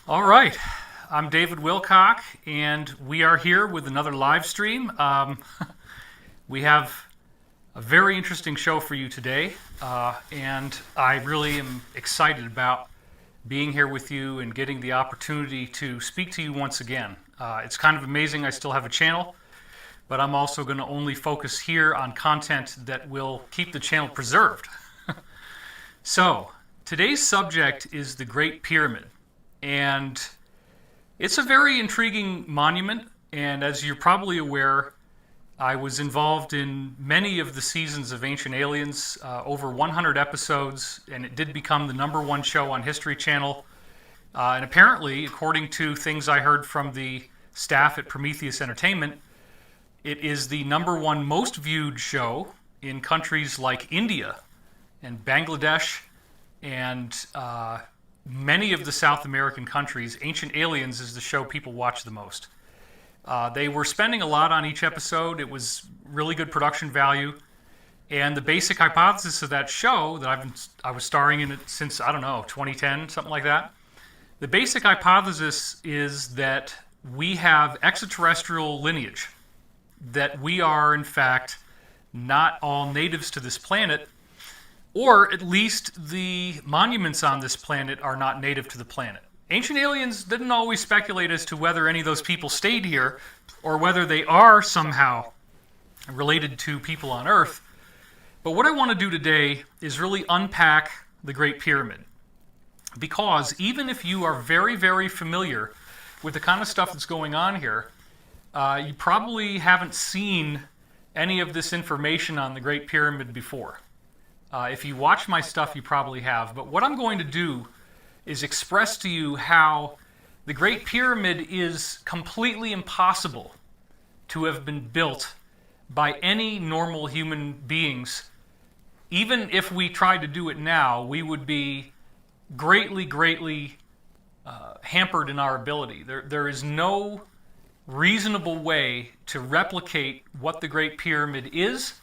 All right, I'm David Wilcock, and we are here with another live stream. We have a very interesting show for you today, and I really am excited about being here with you and getting the opportunity to speak to you once again. It's kind of amazing I still have a channel, but I'm also going to only focus here on content that will keep the channel preserved. So, today's subject is the Great Pyramid. And it's a very intriguing monument, and as you're probably aware, I was involved in many of the seasons of Ancient Aliens, over 100 episodes, and it did become the #1 show on History Channel. And apparently, according to things I heard from the staff at Prometheus Entertainment, it is the #1 most viewed show in countries like India and Bangladesh and many of the South American countries. Ancient Aliens is the show people watch the most. They were spending a lot on each episode. It was really good production value. And the basic hypothesis of that show, that I was starring in it since, I don't know, 2010, something like that. The basic hypothesis is that we have extraterrestrial lineage, that we are, in fact, not all natives to this planet, or at least the monuments on this planet are not native to the planet. Ancient Aliens didn't always speculate as to whether any of those people stayed here or whether they are somehow related to people on Earth. But what I want to do today is really unpack the Great Pyramid. Because even if you are very, very familiar with the kind of stuff that's going on here, you probably haven't seen any of this information on the Great Pyramid before. If you watch my stuff, you probably have. But what I'm going to do is express to you how the Great Pyramid is completely impossible to have been built by any normal human beings. Even if we tried to do it now, we would be greatly, greatly hampered in our ability. There is no reasonable way to replicate what the Great Pyramid is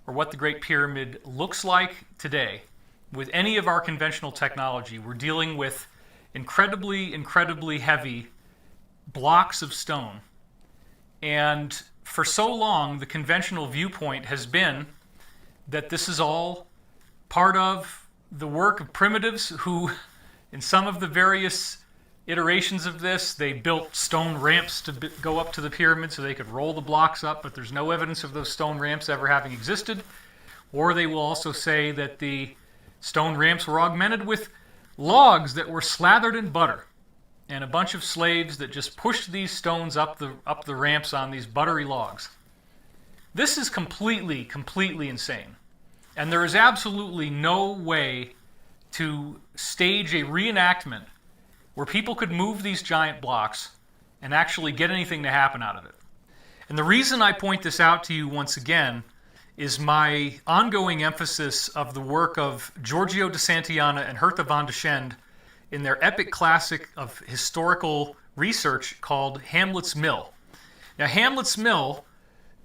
or what the Great Pyramid looks like today with any of our conventional technology. We're dealing with incredibly, incredibly heavy blocks of stone. And for so long, the conventional viewpoint has been that this is all part of the work of primitives who, in some of the various iterations of this, they built stone ramps to go up to the pyramid so they could roll the blocks up, but there's no evidence of those stone ramps ever having existed. Or they will also say that the stone ramps were augmented with logs that were slathered in butter, and a bunch of slaves that just pushed these stones up the ramps on these buttery logs. This is completely, completely insane. And there is absolutely no way to stage a reenactment where people could move these giant blocks and actually get anything to happen out of it. And the reason I point this out to you once again is my ongoing emphasis of the work of Giorgio de Santillana and Hertha von der Schend in their epic classic of historical research called Hamlet's Mill. Now, Hamlet's Mill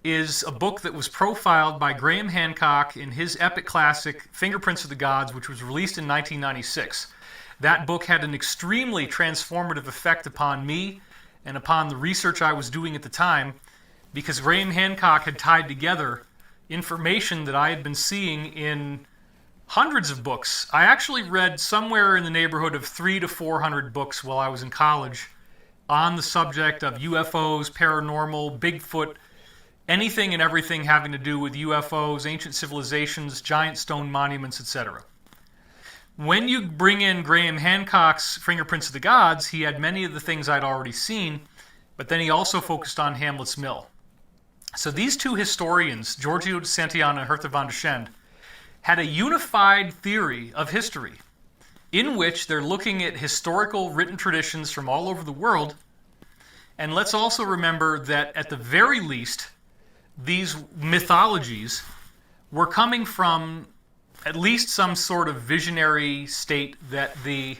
is a book that was profiled by Graham Hancock in his epic classic Fingerprints of the Gods, which was released in 1996. That book had an extremely transformative effect upon me and upon the research I was doing at the time, because Graham Hancock had tied together information that I had been seeing in hundreds of books. I actually read somewhere in the neighborhood of 300 to 400 books while I was in college on the subject of UFOs, paranormal, Bigfoot, anything and everything having to do with UFOs, ancient civilizations, giant stone monuments, etc. When you bring in Graham Hancock's Fingerprints of the Gods, he had many of the things I'd already seen, but then he also focused on Hamlet's Mill. So these two historians, Giorgio de Santillana and Hertha von der Schend, had a unified theory of history in which they're looking at historical written traditions from all over the world. And let's also remember that at the very least, these mythologies were coming from at least some sort of visionary state that the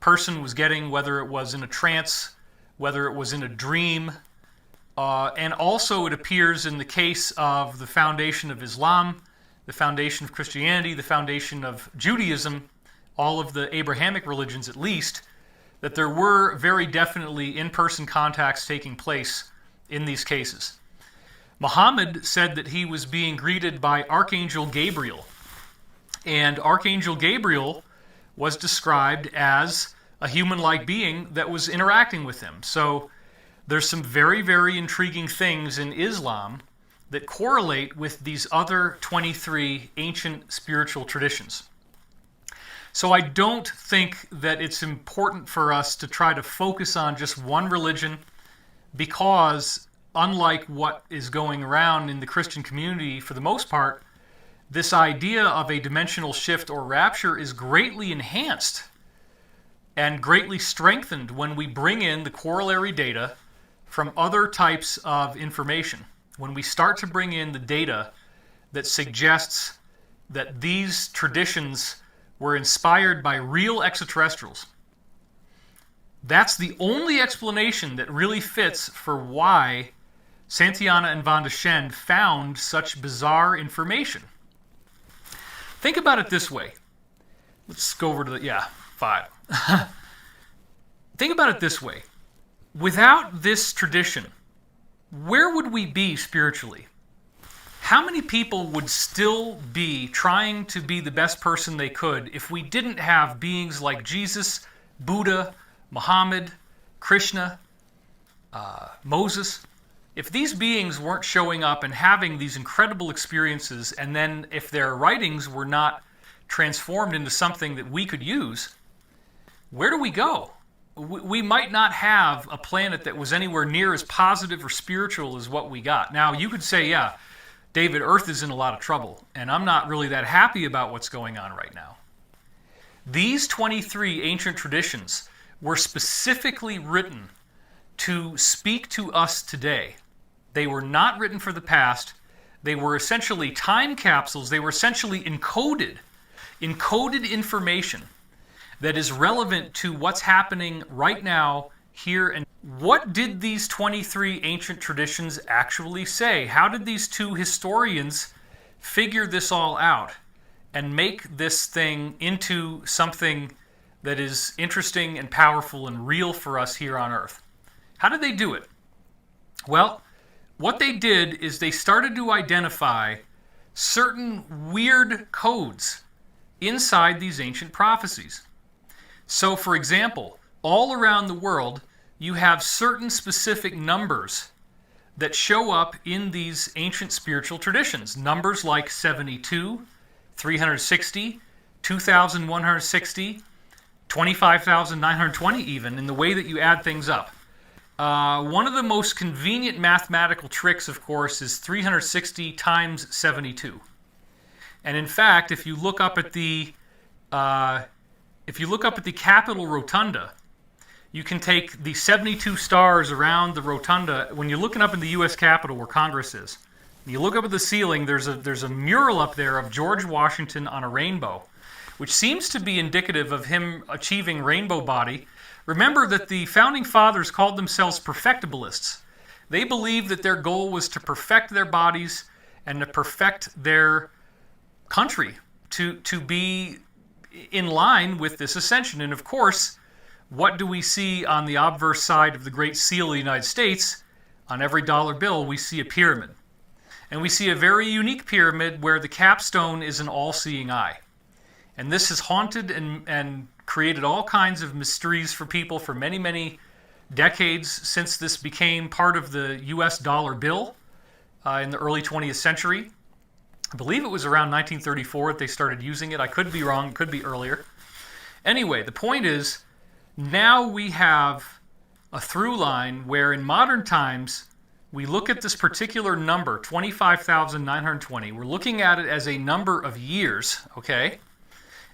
person was getting, whether it was in a trance, whether it was in a dream. And also it appears in the case of the foundation of Islam, the foundation of Christianity, the foundation of Judaism, all of the Abrahamic religions at least, that there were very definitely in-person contacts taking place in these cases. Muhammad said that he was being greeted by Archangel Gabriel, and Archangel Gabriel was described as a human-like being that was interacting with him. So there's some very, very intriguing things in Islam that correlate with these other 23 ancient spiritual traditions. So I don't think that it's important for us to try to focus on just one religion, because unlike what is going around in the Christian community for the most part, this idea of a dimensional shift or rapture is greatly enhanced and greatly strengthened when we bring in the corollary data from other types of information. When we start to bring in the data that suggests that these traditions were inspired by real extraterrestrials. That's the only explanation that really fits for why Santayana and Van de Schend found such bizarre information. Think about it this way. Let's go over to the, 5. Think about it this way. Without this tradition, where would we be spiritually? How many people would still be trying to be the best person they could if we didn't have beings like Jesus, Buddha, Muhammad, Krishna, Moses? If these beings weren't showing up and having these incredible experiences, and then if their writings were not transformed into something that we could use, where do we go? We might not have a planet that was anywhere near as positive or spiritual as what we got. Now, you could say, yeah, David, Earth is in a lot of trouble, and I'm not really that happy about what's going on right now. These 23 ancient traditions were specifically written to speak to us today. They were not written for the past. They were essentially time capsules. They were essentially encoded information that is relevant to what's happening right now, here and what did these 23 ancient traditions actually say? How did these two historians figure this all out and make this thing into something that is interesting and powerful and real for us here on Earth? How did they do it? Well, what they did is they started to identify certain weird codes inside these ancient prophecies. So, for example, all around the world, you have certain specific numbers that show up in these ancient spiritual traditions. Numbers like 72, 360, 2,160, 25,920 even, in the way that you add things up. One of the most convenient mathematical tricks, of course, is 360 times 72. And in fact, if you look up at the Capitol Rotunda, you can take the 72 stars around the rotunda. When you're looking up in the U.S. Capitol where Congress is, you look up at the ceiling, there's a mural up there of George Washington on a rainbow, which seems to be indicative of him achieving rainbow body. Remember that the Founding Fathers called themselves perfectibilists. They believed that their goal was to perfect their bodies and to perfect their country, to be in line with this ascension. And of course, what do we see on the obverse side of the Great Seal of the United States? On every dollar bill, we see a pyramid. And we see a very unique pyramid where the capstone is an all-seeing eye. And this has haunted and created all kinds of mysteries for people for many, many decades since this became part of the U.S. dollar bill in the early 20th century. I believe it was around 1934 that they started using it. I could be wrong. It could be earlier. Anyway, the point is, now we have a through line where in modern times we look at this particular number, 25,920. We're looking at it as a number of years, okay?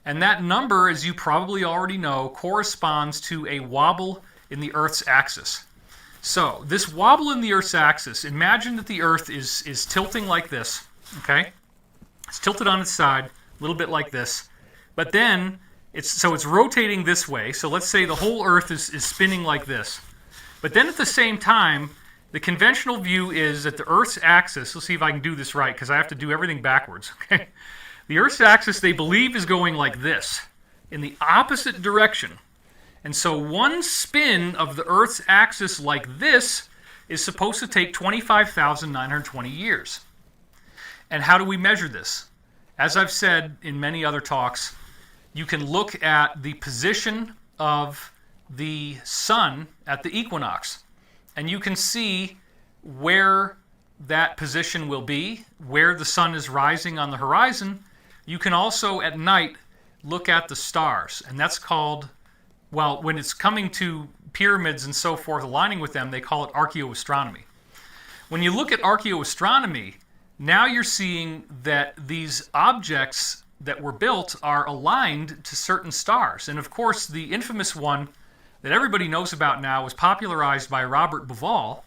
And that number, as you probably already know, corresponds to a wobble in the Earth's axis. So, this wobble in the Earth's axis, imagine that the Earth is tilting like this, okay? It's tilted on its side, a little bit like this. But then, it's rotating this way. So let's say the whole Earth is spinning like this. But then at the same time, the conventional view is that the Earth's axis, let's see if I can do this right, because I have to do everything backwards, okay? The Earth's axis, they believe, is going like this, in the opposite direction. And so one spin of the Earth's axis like this is supposed to take 25,920 years. And how do we measure this? As I've said in many other talks, you can look at the position of the sun at the equinox, and you can see where that position will be, where the sun is rising on the horizon. You can also at night look at the stars, and that's called, well, when it's coming to pyramids and so forth, aligning with them, they call it archaeoastronomy. When you look at archaeoastronomy, now you're seeing that these objects that were built are aligned to certain stars. And of course, the infamous one that everybody knows about now was popularized by Robert Bauval,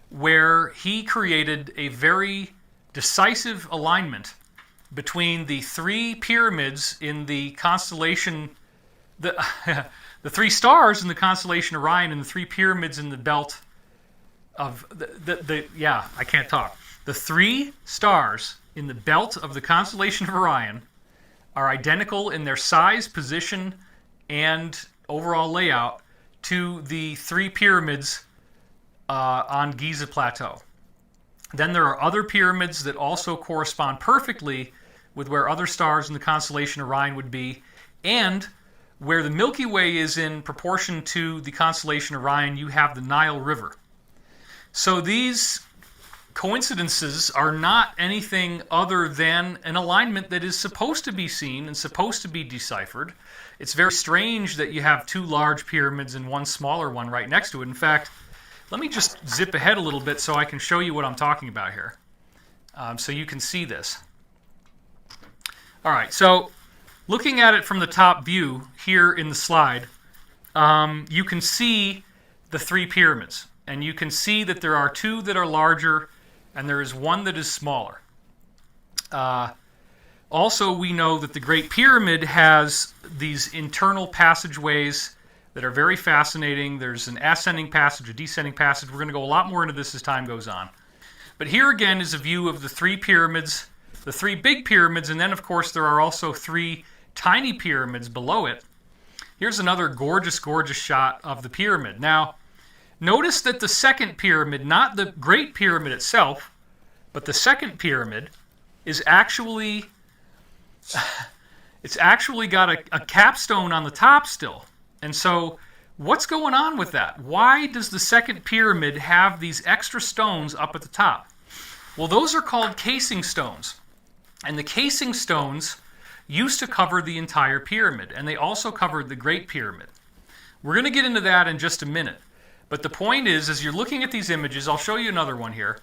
where he created a very decisive alignment between the three pyramids in the constellation, the three stars in the constellation Orion, and the three pyramids in the belt of I can't talk. The three stars in the belt of the constellation of Orion are identical in their size, position, and overall layout to the three pyramids on Giza Plateau. Then there are other pyramids that also correspond perfectly with where other stars in the constellation Orion would be, and where the Milky Way is in proportion to the constellation Orion, you have the Nile River. So these coincidences are not anything other than an alignment that is supposed to be seen and supposed to be deciphered. It's very strange that you have two large pyramids and one smaller one right next to it. In fact, let me just zip ahead a little bit so I can show you what I'm talking about here, so you can see this. All right, so looking at it from the top view here in the slide, you can see the three pyramids, and you can see that there are two that are larger and there is one that is smaller. Also, we know that the Great Pyramid has these internal passageways that are very fascinating. There's an ascending passage, a descending passage. We're going to go a lot more into this as time goes on. But here again is a view of the three pyramids, the three big pyramids, and then of course there are also three tiny pyramids below it. Here's another gorgeous, gorgeous shot of the pyramid. Now, notice that the second pyramid, not the Great Pyramid itself, but the second pyramid is actually, it's actually got a capstone on the top still. And so, what's going on with that? Why does the second pyramid have these extra stones up at the top? Well, those are called casing stones. And the casing stones used to cover the entire pyramid, and they also covered the Great Pyramid. We're going to get into that in just a minute. But the point is, as you're looking at these images, I'll show you another one here.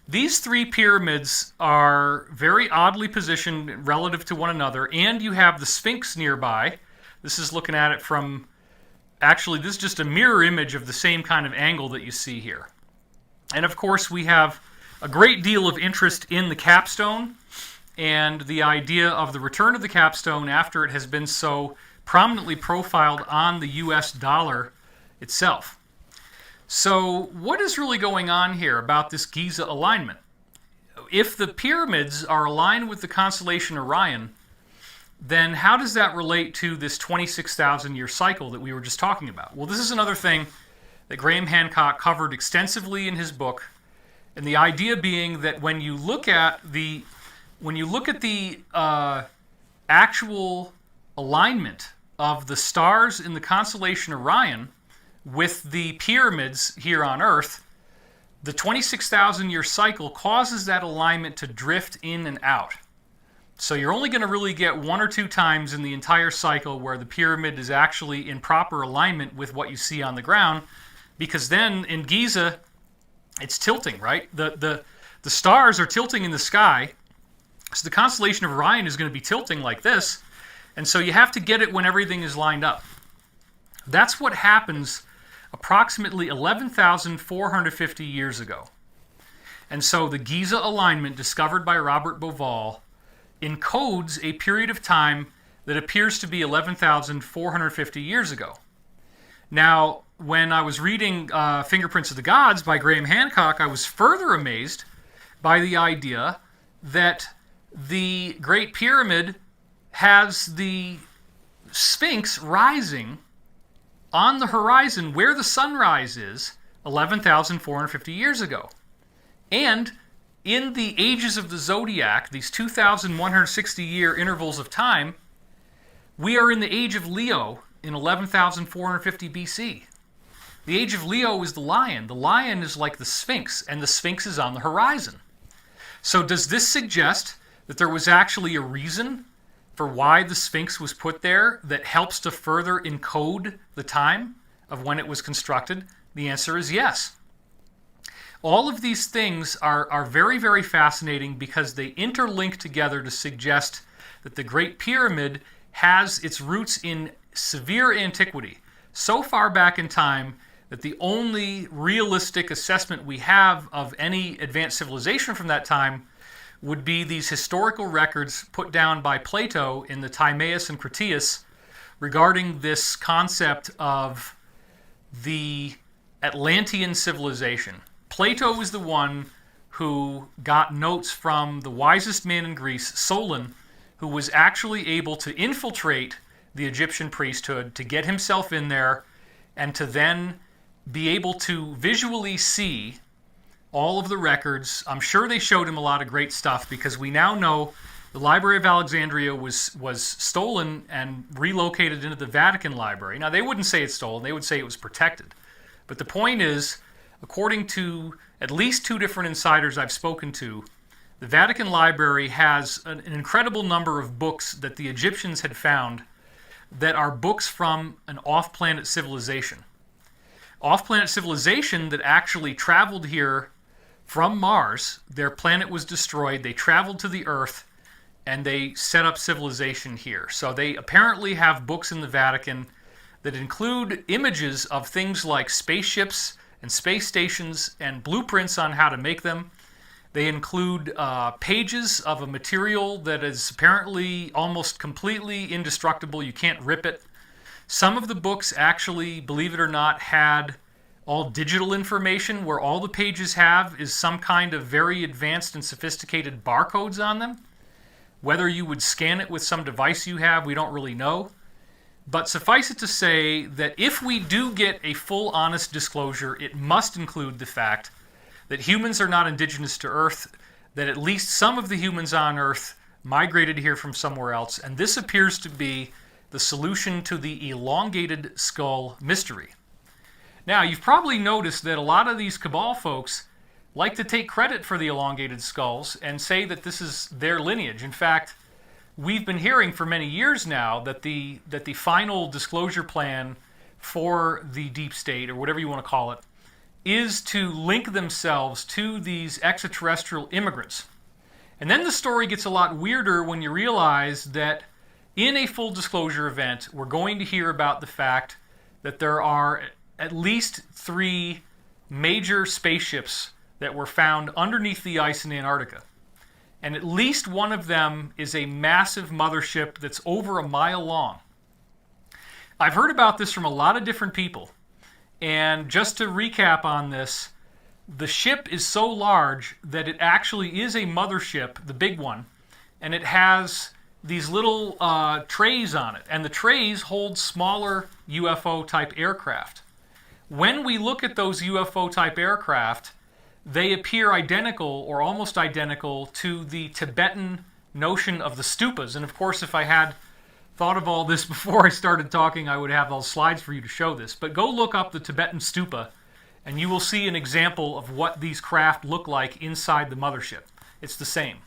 These three pyramids are very oddly positioned relative to one another, and you have the Sphinx nearby. This is looking at it from, actually, this is just a mirror image of the same kind of angle that you see here. And of course, we have a great deal of interest in the capstone and the idea of the return of the capstone after it has been so prominently profiled on the US dollar itself. So what is really going on here about this Giza alignment? If the pyramids are aligned with the constellation Orion, then how does that relate to this 26,000 year cycle that we were just talking about? Well, this is another thing that Graham Hancock covered extensively in his book, and the idea being that when you look at the actual alignment of the stars in the constellation Orion with the pyramids here on Earth, the 26,000 year cycle causes that alignment to drift in and out. So you're only going to really get one or two times in the entire cycle where the pyramid is actually in proper alignment with what you see on the ground, because then in Giza, it's tilting, right? The stars are tilting in the sky, so the constellation of Orion is going to be tilting like this, and so you have to get it when everything is lined up. That's what happens approximately 11,450 years ago. And so the Giza alignment discovered by Robert Bauval encodes a period of time that appears to be 11,450 years ago. Now, when I was reading Fingerprints of the Gods by Graham Hancock, I was further amazed by the idea that the Great Pyramid has the Sphinx rising on the horizon where the sunrise is 11,450 years ago. And in the ages of the zodiac, these 2,160-year intervals of time, we are in the age of Leo in 11,450 BC. The age of Leo is the lion. The lion is like the Sphinx, and the Sphinx is on the horizon. So does this suggest that there was actually a reason for why the Sphinx was put there that helps to further encode the time of when it was constructed? The answer is yes. All of these things are very, very fascinating because they interlink together to suggest that the Great Pyramid has its roots in severe antiquity, so far back in time that the only realistic assessment we have of any advanced civilization from that time would be these historical records put down by Plato in the Timaeus and Critias regarding this concept of the Atlantean civilization. Plato is the one who got notes from the wisest man in Greece, Solon, who was actually able to infiltrate the Egyptian priesthood, to get himself in there, and to then be able to visually see all of the records. I'm sure they showed him a lot of great stuff, because we now know the Library of Alexandria was stolen and relocated into the Vatican Library. Now, they wouldn't say it's stolen. They would say it was protected. But the point is, according to at least two different insiders I've spoken to, the Vatican Library has an incredible number of books that the Egyptians had found that are books from an off-planet civilization. Off-planet civilization that actually traveled here from Mars. Their planet was destroyed. They traveled to the Earth, and they set up civilization here. So they apparently have books in the Vatican that include images of things like spaceships and space stations and blueprints on how to make them. They include pages of a material that is apparently almost completely indestructible. You can't rip it. Some of the books actually, believe it or not, had all digital information, where all the pages have is some kind of very advanced and sophisticated barcodes on them. Whether you would scan it with some device you have, we don't really know. But suffice it to say that if we do get a full, honest disclosure, it must include the fact that humans are not indigenous to Earth, that at least some of the humans on Earth migrated here from somewhere else, and this appears to be the solution to the elongated skull mystery. Now, you've probably noticed that a lot of these Cabal folks like to take credit for the elongated skulls and say that this is their lineage. In fact, we've been hearing for many years now that the final disclosure plan for the deep state, or whatever you want to call it, is to link themselves to these extraterrestrial immigrants. And then the story gets a lot weirder when you realize that in a full disclosure event, we're going to hear about the fact that there are at least 3 major spaceships that were found underneath the ice in Antarctica. And at least one of them is a massive mothership that's over a mile long. I've heard about this from a lot of different people. And just to recap on this, the ship is so large that it actually is a mothership, the big one, and it has these little trays on it. And the trays hold smaller UFO-type aircraft. When we look at those UFO-type aircraft, they appear identical or almost identical to the Tibetan notion of the stupas. And of course, if I had thought of all this before I started talking, I would have those slides for you to show this. But go look up the Tibetan stupa, and you will see an example of what these craft look like inside the mothership. It's the same.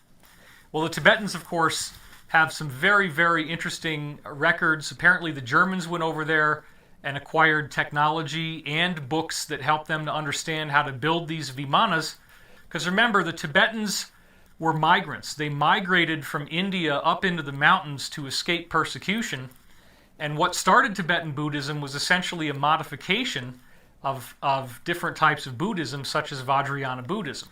Well, the Tibetans, of course, have some very, very interesting records. Apparently, the Germans went over there and acquired technology and books that helped them to understand how to build these vimanas. Because remember, the Tibetans were migrants. They migrated from India up into the mountains to escape persecution. And what started Tibetan Buddhism was essentially a modification of different types of Buddhism, such as Vajrayana Buddhism.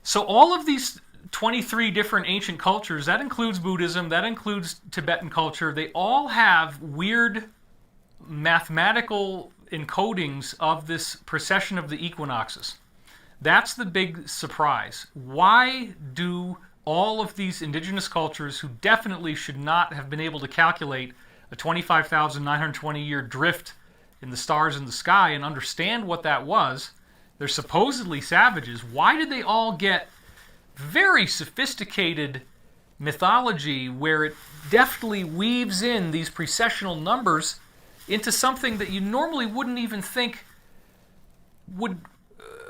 So all of these 23 different ancient cultures, that includes Buddhism, that includes Tibetan culture, they all have weird mathematical encodings of this precession of the equinoxes. That's the big surprise. Why do all of these indigenous cultures, who definitely should not have been able to calculate a 25,920-year drift in the stars in the sky and understand what that was. They're supposedly savages. Why did they all get very sophisticated mythology where it deftly weaves in these precessional numbers into something that you normally wouldn't even think would...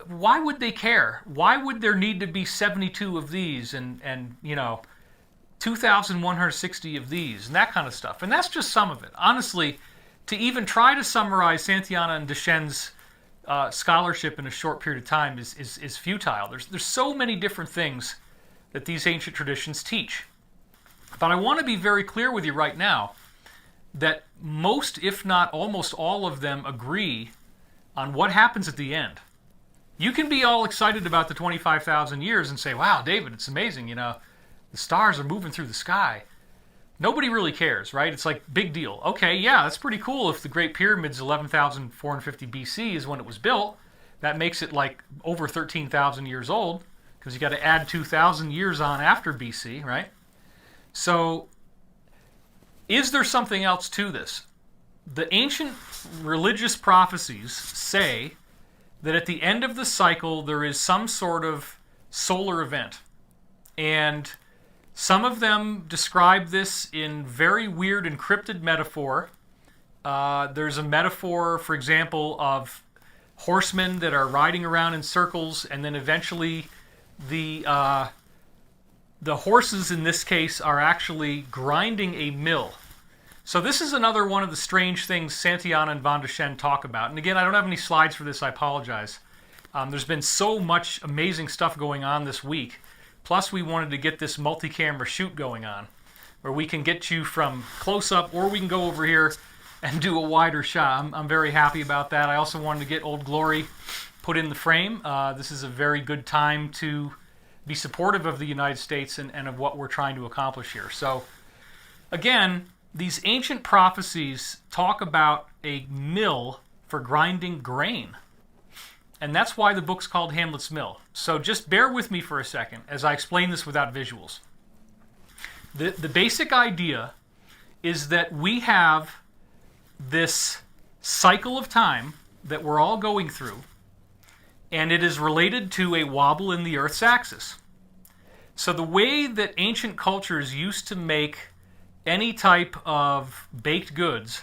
why would they care? Why would there need to be 72 of these and 2,160 of these and that kind of stuff? And that's just some of it. Honestly, to even try to summarize Santayana and Deschênes' scholarship in a short period of time is futile. There's so many different things that these ancient traditions teach. But I want to be very clear with you right now that most, if not almost all of them, agree on what happens at the end. You can be all excited about the 25,000 years and say, wow, David, it's amazing, the stars are moving through the sky. Nobody really cares, right? It's like, big deal. Okay, yeah, that's pretty cool if the Great Pyramid's 11,450 BC is when it was built. That makes it like over 13,000 years old, because you got to add 2,000 years on after BC, right? So, is there something else to this? The ancient religious prophecies say that at the end of the cycle there is some sort of solar event. And some of them describe this in very weird encrypted metaphor. There's a metaphor, for example, of horsemen that are riding around in circles, and then eventually the horses in this case are actually grinding a mill. So this is another one of the strange things Santayana and von Deschênes talk about. And again, I don't have any slides for this, I apologize. There's been so much amazing stuff going on this week. Plus we wanted to get this multi-camera shoot going on, where we can get you from close-up, or we can go over here and do a wider shot. I'm very happy about that. I also wanted to get Old Glory put in the frame. This is a very good time to be supportive of the United States and of what we're trying to accomplish here. So, again, these ancient prophecies talk about a mill for grinding grain. And that's why the book's called Hamlet's Mill. So just bear with me for a second as I explain this without visuals. The basic idea is that we have this cycle of time that we're all going through, and it is related to a wobble in the Earth's axis. So the way that ancient cultures used to make any type of baked goods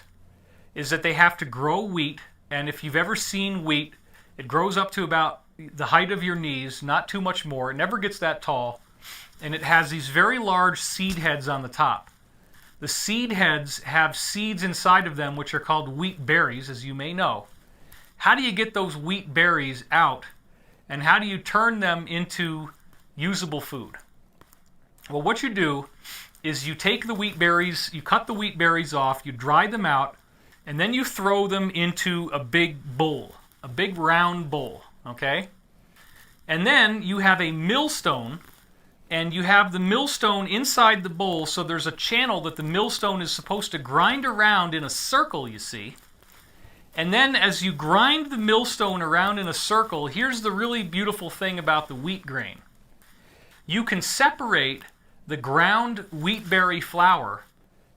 is that they have to grow wheat, and if you've ever seen wheat, it grows up to about the height of your knees, not too much more. It never gets that tall, and it has these very large seed heads on the top. The seed heads have seeds inside of them which are called wheat berries, as you may know. How do you get those wheat berries out, and how do you turn them into usable food? Well, what you do is you take the wheat berries, you cut the wheat berries off, you dry them out, and then you throw them into a big bowl, a big round bowl, okay? And then you have a millstone, and you have the millstone inside the bowl, so there's a channel that the millstone is supposed to grind around in a circle, you see. And then as you grind the millstone around in a circle, here's the really beautiful thing about the wheat grain. You can separate the ground wheat berry flour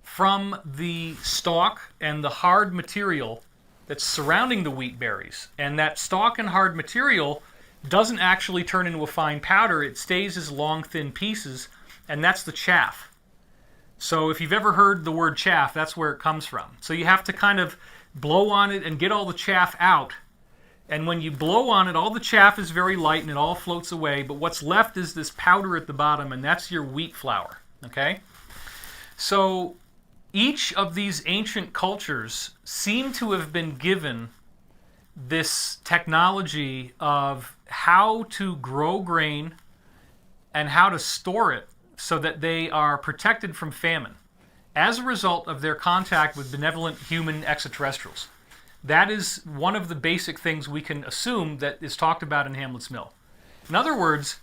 from the stalk and the hard material that's surrounding the wheat berries. And that stalk and hard material doesn't actually turn into a fine powder. It stays as long, thin pieces, and that's the chaff. So if you've ever heard the word chaff, that's where it comes from. So you have to kind of blow on it and get all the chaff out. And when you blow on it, all the chaff is very light and it all floats away, but what's left is this powder at the bottom, and that's your wheat flour, okay? So each of these ancient cultures seem to have been given this technology of how to grow grain and how to store it so that they are protected from famine as a result of their contact with benevolent human extraterrestrials. That is one of the basic things we can assume that is talked about in Hamlet's Mill. In other words,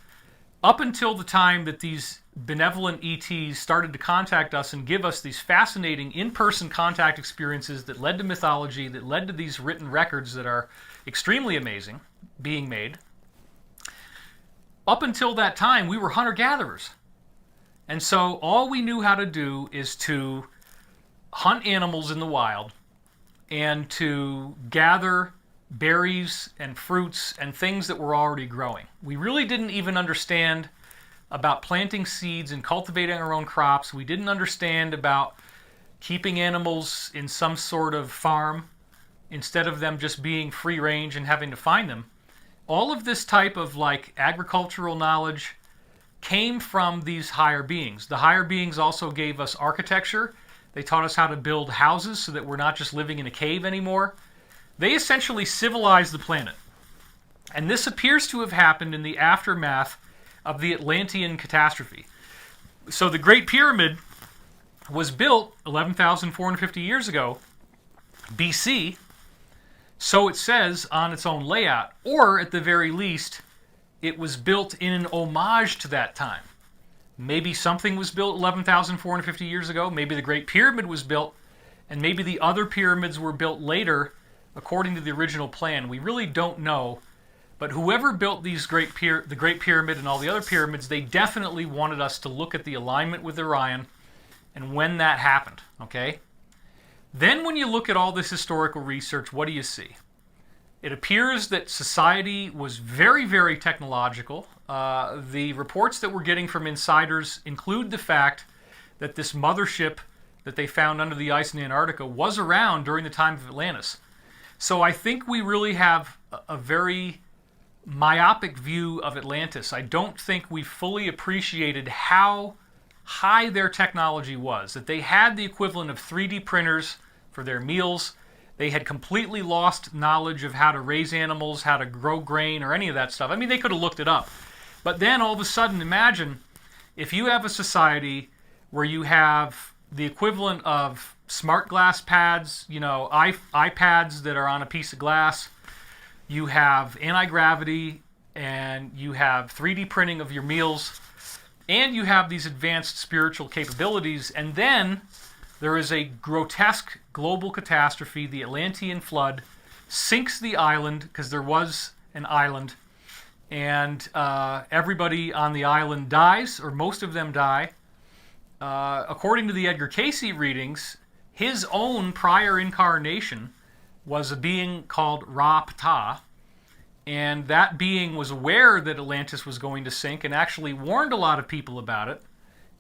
up until the time that these benevolent ETs started to contact us and give us these fascinating in-person contact experiences that led to mythology, that led to these written records that are extremely amazing being made, up until that time we were hunter-gatherers. And so all we knew how to do is to hunt animals in the wild and to gather berries and fruits and things that were already growing. We really didn't even understand about planting seeds and cultivating our own crops. We didn't understand about keeping animals in some sort of farm instead of them just being free range and having to find them. All of this type of like agricultural knowledge came from these higher beings. The higher beings also gave us architecture. They taught us how to build houses so that we're not just living in a cave anymore. They essentially civilized the planet. And this appears to have happened in the aftermath of the Atlantean catastrophe. So the Great Pyramid was built 11,450 years ago, BC, so it says on its own layout, or at the very least, it was built in an homage to that time. Maybe something was built 11,450 years ago, maybe the Great Pyramid was built, and maybe the other pyramids were built later according to the original plan. We really don't know, but whoever built these the Great Pyramid and all the other pyramids, they definitely wanted us to look at the alignment with Orion and when that happened, okay? Then when you look at all this historical research, what do you see? It appears that society was very, very technological. The reports that we're getting from insiders include the fact that this mothership that they found under the ice in Antarctica was around during the time of Atlantis. So I think we really have a very myopic view of Atlantis. I don't think we fully appreciated how high their technology was, that they had the equivalent of 3D printers for their meals. They had completely lost knowledge of how to raise animals, how to grow grain, or any of that stuff. I mean, they could have looked it up. But then all of a sudden, imagine if you have a society where you have the equivalent of smart glass pads, you know, iPads that are on a piece of glass. You have anti-gravity, and you have 3D printing of your meals, and you have these advanced spiritual capabilities, and then there is a grotesque global catastrophe. The Atlantean flood sinks the island, because there was an island, and everybody on the island dies, or most of them die. According to the Edgar Cayce readings, his own prior incarnation was a being called Ra-Ptah, and that being was aware that Atlantis was going to sink and actually warned a lot of people about it,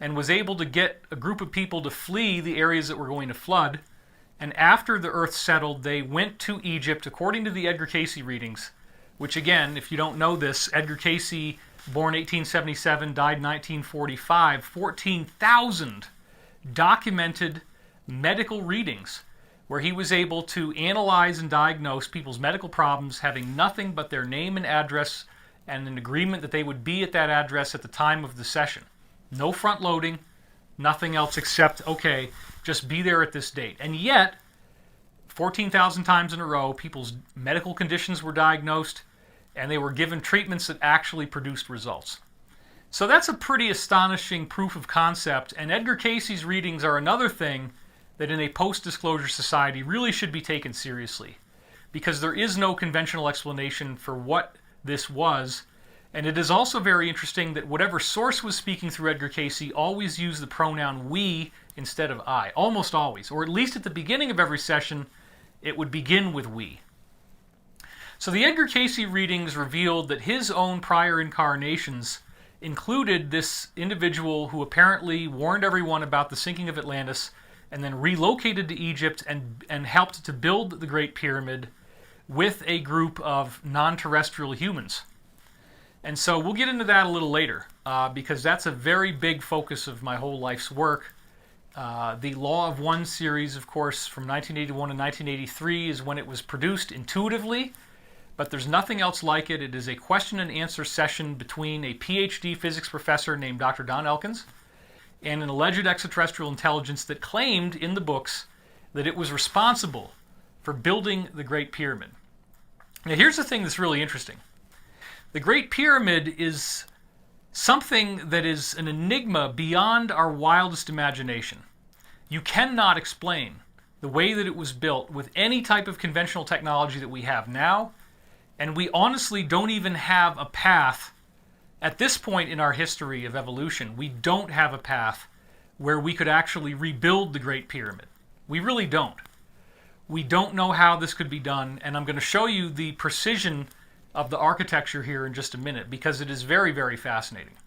and was able to get a group of people to flee the areas that were going to flood. And after the earth settled, they went to Egypt, according to the Edgar Cayce readings, which again, if you don't know this, Edgar Cayce, born 1877, died 1945, 14,000 documented medical readings where he was able to analyze and diagnose people's medical problems having nothing but their name and address and an agreement that they would be at that address at the time of the session. No front loading, nothing else except, okay, just be there at this date. And yet, 14,000 times in a row, people's medical conditions were diagnosed and they were given treatments that actually produced results. So that's a pretty astonishing proof of concept, and Edgar Cayce's readings are another thing that in a post-disclosure society really should be taken seriously, because there is no conventional explanation for what this was. And it is also very interesting that whatever source was speaking through Edgar Cayce always used the pronoun we instead of I, almost always, or at least at the beginning of every session it would begin with we. So the Edgar Cayce readings revealed that his own prior incarnations included this individual who apparently warned everyone about the sinking of Atlantis and then relocated to Egypt and helped to build the Great Pyramid with a group of non-terrestrial humans. And so we'll get into that a little later, because that's a very big focus of my whole life's work. The Law of One series, of course, from 1981 to 1983 is when it was produced intuitively, but there's nothing else like it. It is a question and answer session between a PhD physics professor named Dr. Don Elkins and an alleged extraterrestrial intelligence that claimed in the books that it was responsible for building the Great Pyramid. Now here's the thing that's really interesting. The Great Pyramid is something that is an enigma beyond our wildest imagination. You cannot explain the way that it was built with any type of conventional technology that we have now, and we honestly don't even have a path. At this point in our history of evolution, we don't have a path where we could actually rebuild the Great Pyramid. We really don't. We don't know how this could be done, and I'm going to show you the precision of the architecture here in just a minute because it is very, very fascinating.